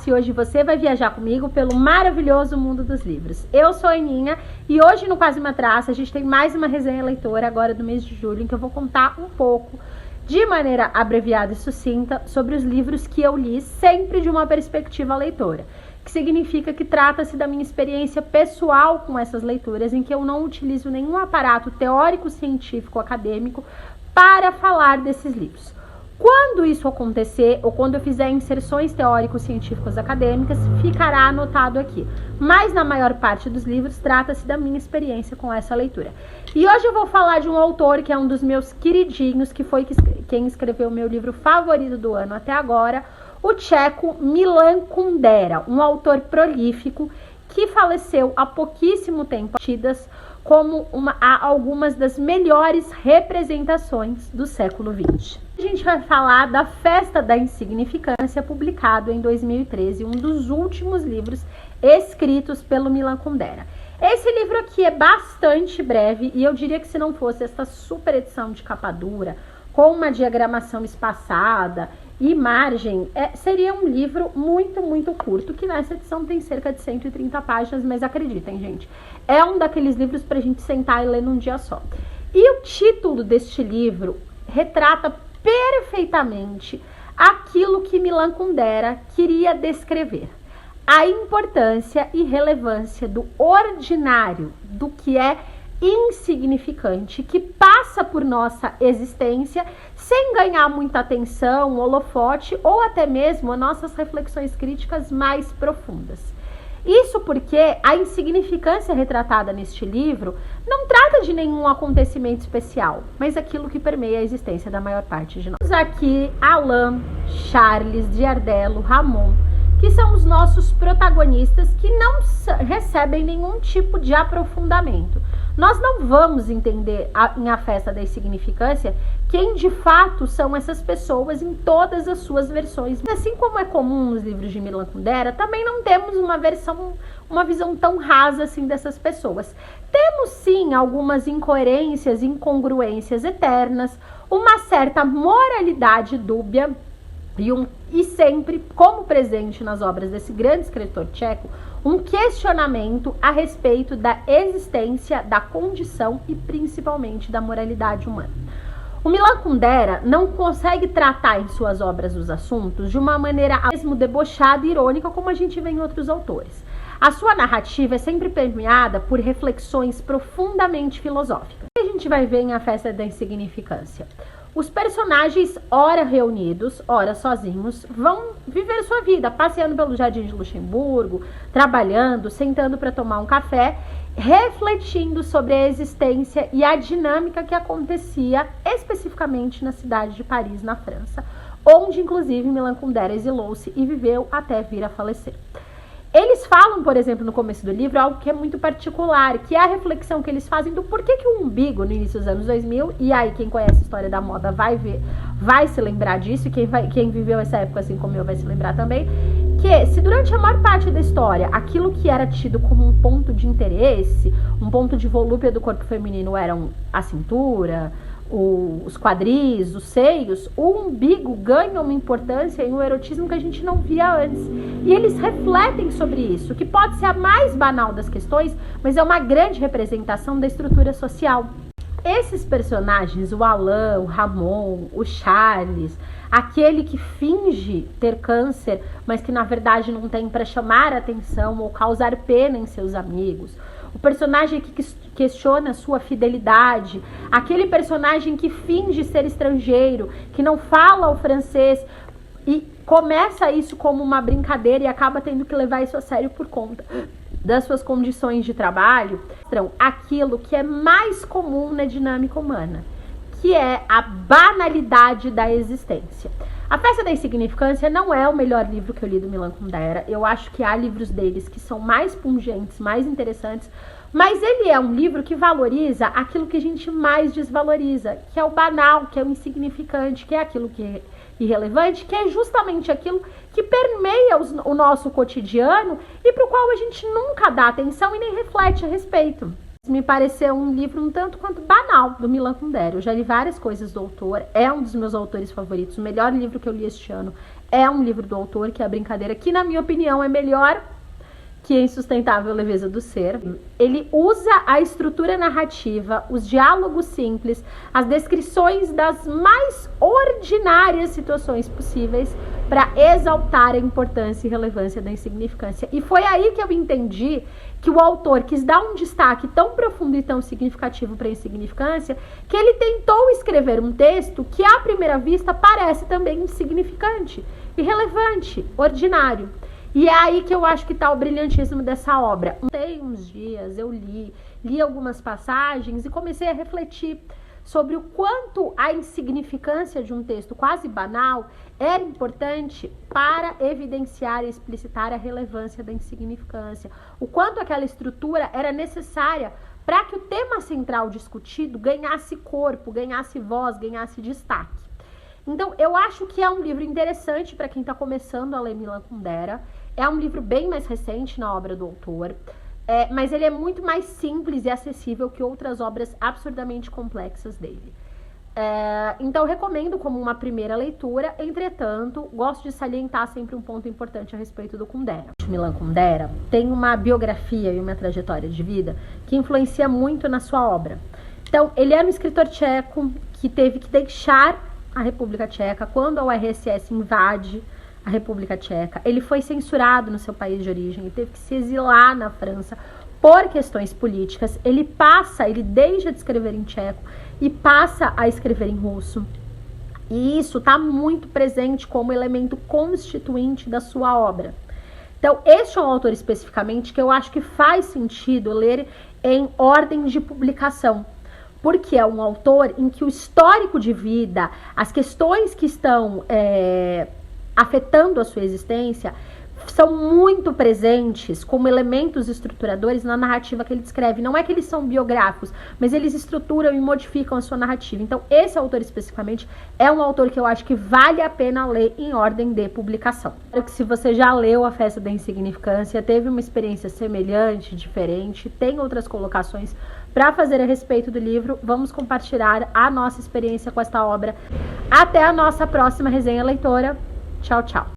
E hoje você vai viajar comigo pelo maravilhoso mundo dos livros. Eu sou a Aninha e hoje no Quase Uma Traça a gente tem mais uma resenha leitora agora do mês de julho, em que eu vou contar um pouco, de maneira abreviada e sucinta, sobre os livros que eu li, sempre de uma perspectiva leitora, que significa que trata-se da minha experiência pessoal com essas leituras, em que eu não utilizo nenhum aparato teórico, científico, acadêmico para falar desses livros. Quando isso acontecer, ou quando eu fizer inserções teóricos-científicas acadêmicas, ficará anotado aqui. Mas na maior parte dos livros, trata-se da minha experiência com essa leitura. E hoje eu vou falar de um autor que é um dos meus queridinhos, que foi quem escreveu o meu livro favorito do ano até agora, o tcheco Milan Kundera, um autor prolífico que faleceu há pouquíssimo tempo, tidas como algumas das melhores representações do século XX. A gente vai falar da Festa da Insignificância, publicado em 2013, um dos últimos livros escritos pelo Milan Kundera. Esse livro aqui é bastante breve e eu diria que se não fosse essa super edição de capa dura, com uma diagramação espaçada e margem, seria um livro muito curto, que nessa edição tem cerca de 130 páginas, mas acreditem, gente, é um daqueles livros pra gente sentar e ler num dia só. E o título deste livro retrata perfeitamente aquilo que Milan Kundera queria descrever: a importância e relevância do ordinário, do que é insignificante, que passa por nossa existência sem ganhar muita atenção, holofote ou até mesmo as nossas reflexões críticas mais profundas. Isso porque a insignificância retratada neste livro não trata de nenhum acontecimento especial, mas aquilo que permeia a existência da maior parte de nós. Temos aqui Alain, Charles, Diardello, Ramon, que são os nossos protagonistas, que não recebem nenhum tipo de aprofundamento. Nós não vamos entender em A Festa da Insignificância quem de fato são essas pessoas em todas as suas versões. Assim como é comum nos livros de Milan Kundera, também não temos uma visão tão rasa assim dessas pessoas. Temos sim algumas incoerências, incongruências eternas, uma certa moralidade dúbia e sempre, como presente nas obras desse grande escritor tcheco, um questionamento a respeito da existência, da condição e principalmente da moralidade humana. O Milan Kundera não consegue tratar em suas obras os assuntos de uma maneira mesmo debochada e irônica como a gente vê em outros autores. A sua narrativa é sempre permeada por reflexões profundamente filosóficas. O que a gente vai ver em A Festa da Insignificância? Os personagens, ora reunidos, ora sozinhos, vão viver sua vida, passeando pelo Jardim de Luxemburgo, trabalhando, sentando para tomar um café, refletindo sobre a existência e a dinâmica que acontecia especificamente na cidade de Paris, na França, onde inclusive Milan Kundera exilou-se e viveu até vir a falecer. Eles falam, por exemplo, no começo do livro, algo que é muito particular, que é a reflexão que eles fazem do porquê que o umbigo, no início dos anos 2000, e aí quem conhece a história da moda vai se lembrar disso, e quem viveu essa época assim como eu vai se lembrar também, que se durante a maior parte da história, aquilo que era tido como um ponto de interesse, um ponto de volúpia do corpo feminino eram a cintura, os quadris, os seios, o umbigo ganha uma importância e um erotismo que a gente não via antes. E eles refletem sobre isso, que pode ser a mais banal das questões, mas é uma grande representação da estrutura social. Esses personagens, o Alain, o Ramon, o Charles, aquele que finge ter câncer, mas que na verdade não tem, para chamar atenção ou causar pena em seus amigos, o personagem que questiona sua fidelidade, aquele personagem que finge ser estrangeiro, que não fala o francês e começa isso como uma brincadeira e acaba tendo que levar isso a sério por conta das suas condições de trabalho, aquilo que é mais comum na dinâmica humana, que é a banalidade da existência. A Festa da Insignificância não é o melhor livro que eu li do Milan Kundera. Eu acho que há livros deles que são mais pungentes, mais interessantes, mas ele é um livro que valoriza aquilo que a gente mais desvaloriza, que é o banal, que é o insignificante, que é aquilo que é irrelevante, que é justamente aquilo que permeia o nosso cotidiano e para o qual a gente nunca dá atenção e nem reflete a respeito. Me pareceu um livro um tanto quanto banal do Milan Kundera. Eu já li várias coisas do autor, é um dos meus autores favoritos. O melhor livro que eu li este ano é um livro do autor, que é a Brincadeira, que na minha opinião é melhor que Insustentável Leveza do Ser. Ele usa a estrutura narrativa, os diálogos simples, as descrições das mais ordinárias situações possíveis para exaltar a importância e relevância da insignificância. E foi aí que eu entendi que o autor quis dar um destaque tão profundo e tão significativo para a insignificância, que ele tentou escrever um texto que à primeira vista parece também insignificante, irrelevante, ordinário. E é aí que eu acho que está o brilhantismo dessa obra. Tem uns dias eu li algumas passagens e comecei a refletir sobre o quanto a insignificância de um texto quase banal era importante para evidenciar e explicitar a relevância da insignificância. O quanto aquela estrutura era necessária para que o tema central discutido ganhasse corpo, ganhasse voz, ganhasse destaque. Então, eu acho que é um livro interessante para quem está começando a ler Milan Kundera. É um livro bem mais recente na obra do autor, mas ele é muito mais simples e acessível que outras obras absurdamente complexas dele. Então, recomendo como uma primeira leitura. Entretanto, gosto de salientar sempre um ponto importante a respeito do Kundera. Milan Kundera tem uma biografia e uma trajetória de vida que influencia muito na sua obra. Então, ele era um escritor tcheco que teve que deixar a República Tcheca quando a URSS invade a República Tcheca. Ele foi censurado no seu país de origem, ele teve que se exilar na França por questões políticas. Ele deixa de escrever em tcheco e passa a escrever em russo. E isso está muito presente como elemento constituinte da sua obra. Então, este é um autor especificamente que eu acho que faz sentido ler em ordem de publicação, porque é um autor em que o histórico de vida, as questões que estão afetando a sua existência, são muito presentes como elementos estruturadores na narrativa que ele descreve. Não é que eles são biográficos, mas eles estruturam e modificam a sua narrativa. Então, esse autor especificamente é um autor que eu acho que vale a pena ler em ordem de publicação. Espero que, se você já leu A Festa da Insignificância, teve uma experiência semelhante, diferente, tem outras colocações para fazer a respeito do livro, vamos compartilhar a nossa experiência com esta obra. Até a nossa próxima resenha leitora. Tchau, tchau.